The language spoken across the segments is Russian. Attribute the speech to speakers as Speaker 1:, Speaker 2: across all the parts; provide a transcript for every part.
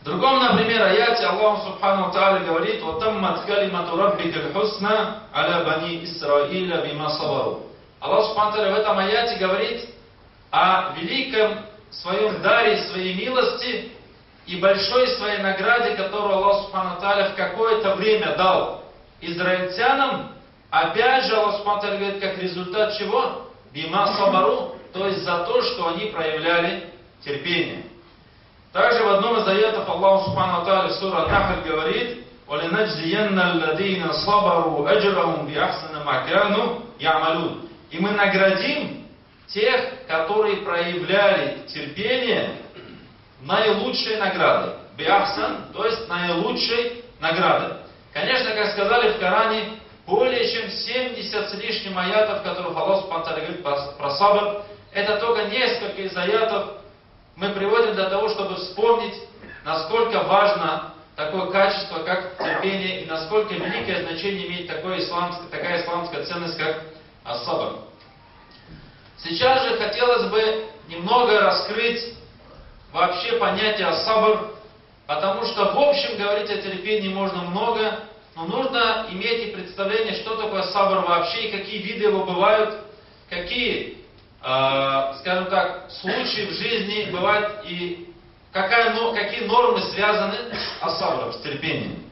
Speaker 1: В другом, например, аяте Аллах Субхану Тааля говорит: «Ватаммат калимату раббика аль-хусна аля бани Исраиля бима сабару». Аллах Субхану Тааля в этом аяте говорит о великом своем даре, своей милости и большой своей награде, которую Аллах Субхану Тааля в какое-то время дал израильтянам. Опять же, Аллах Субхану Тааля говорит, как результат чего? Бима сабару, то есть за то, что они проявляли терпение. Также в одном из аятов Аллах Субхану Тааля в суре Нахль говорит: «Валинаджзиянна алладина сабару аджрахум биахсани ма кану я'малун». И мы наградим тех, которые проявляли терпение, наилучшей наградой. Биахсан, то есть наилучшей наградой. Конечно, как сказали в Коране, более чем 70 с лишним аятов, в которых Аллах Субхану Тааля говорит про сабр. Это только несколько из аятов мы приводим для того, чтобы вспомнить, насколько важно такое качество, как терпение, и насколько великое значение имеет такая исламская ценность, как ас-сабр. Сейчас же хотелось бы немного раскрыть вообще понятие ас-сабр, потому что в общем говорить о терпении можно много, но нужно иметь и представление, что такое сабр вообще, и какие виды его бывают, какие, скажем так, случаи в жизни бывают, и какие нормы связаны с ас-сабром, с терпением.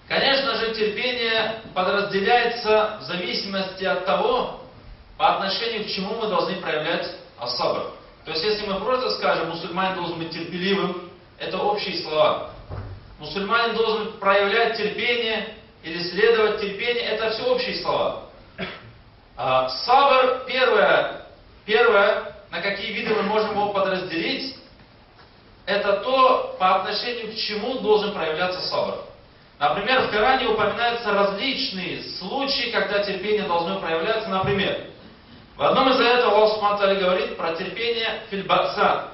Speaker 1: Конечно же, терпение подразделяется в зависимости от того, по отношению к чему мы должны проявлять ас-сабр. То есть, если мы просто скажем, мусульманин должен быть терпеливым, это общие слова. Мусульманин должен проявлять терпение или следовать терпению, это все общие слова. Сабр, первое, на какие виды мы можем его подразделить, это то, по отношению к чему должен проявляться сабр. Например, в Коране упоминаются различные случаи, когда терпение должно проявляться. Например, в одном из аятов Аллах Субхану Тааля говорит про терпение фильбаса.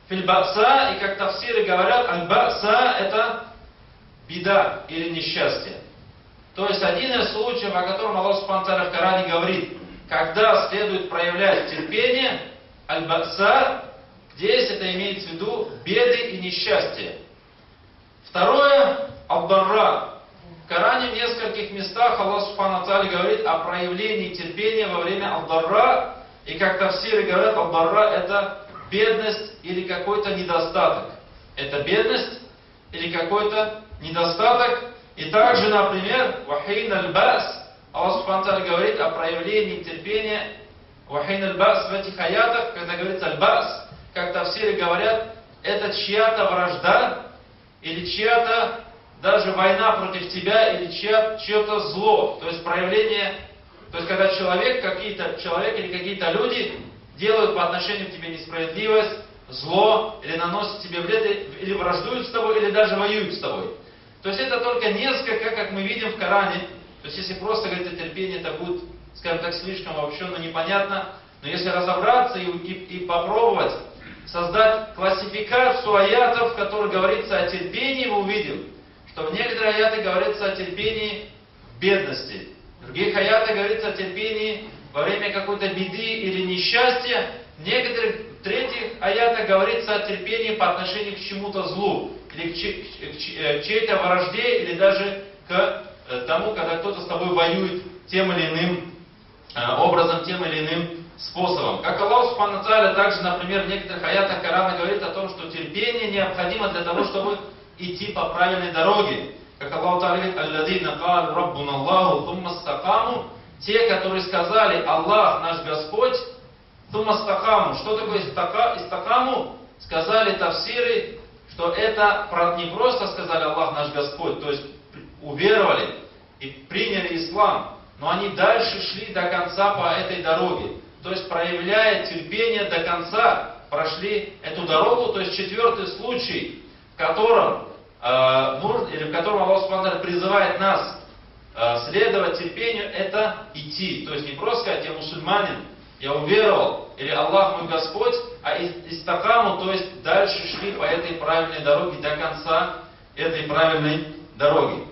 Speaker 1: Фильбаса, и как тафсиры говорят, аль-баса — это беда или несчастье. То есть один из случаев, о котором Аллах Субхану Тааля в Коране говорит, когда следует проявлять терпение, аль-баса, здесь это имеется в виду беды и несчастья. Второе, аль-дарра. В Коране в нескольких местах Аллах Субхану Тааля говорит о проявлении терпения во время аль-дарра, и как тафсиры говорят, аль-дарра — это бедность или какой-то недостаток. Это бедность или какой-то недостаток. И также, например, вахин аль-бас, Аллах Субхану Тааля говорит о проявлении терпения. Вахин аль-бас в этих аятах, когда говорится аль-бас, как тафсиры говорят, это чья-то вражда или чья-то даже война против тебя или чье-то зло. То есть проявление, то есть когда человек или какие-то люди делают по отношению к тебе несправедливость, зло, или наносят тебе вред, или враждуют с тобой, или даже воюют с тобой. То есть это только несколько, как мы видим в Коране. То есть если просто говорить о терпении, это будет, скажем так, слишком обобщенно, непонятно. Но если разобраться и попробовать создать классификацию аятов, в которых говорится о терпении, мы увидим, что в некоторых аятах говорится о терпении в бедности. В других аятах говорится о терпении во время какой-то беды или несчастья. В некоторых третьих аятах говорится о терпении по отношению к чему-то злу, или к чьей-то вражде, или даже к тому, когда кто-то с тобой воюет тем или иным образом, тем или иным способом. Как Аллах Субхану Тааля также, например, в некоторых аятах Корана говорит о том, что терпение необходимо для того, чтобы идти по правильной дороге. Как Аллах Тааля говорит: «Алладина калу раббуна Аллаху тумма стакаму». Те, которые сказали: Аллах наш Господь, тумма стакаму. Что такое истакаму? Сказали тафсиры, что это не просто сказали Аллах наш Господь, то есть уверовали и приняли ислам, но они дальше шли до конца по этой дороге. То есть, проявляя терпение до конца, прошли эту дорогу. То есть, четвертый случай, в котором Аллах Субхану Тааля призывает нас следовать терпению, это идти. То есть, не просто сказать: я мусульманин, я уверовал, или Аллах мой Господь, а истакаму, то есть дальше шли по этой правильной дороге до конца этой правильной дороги.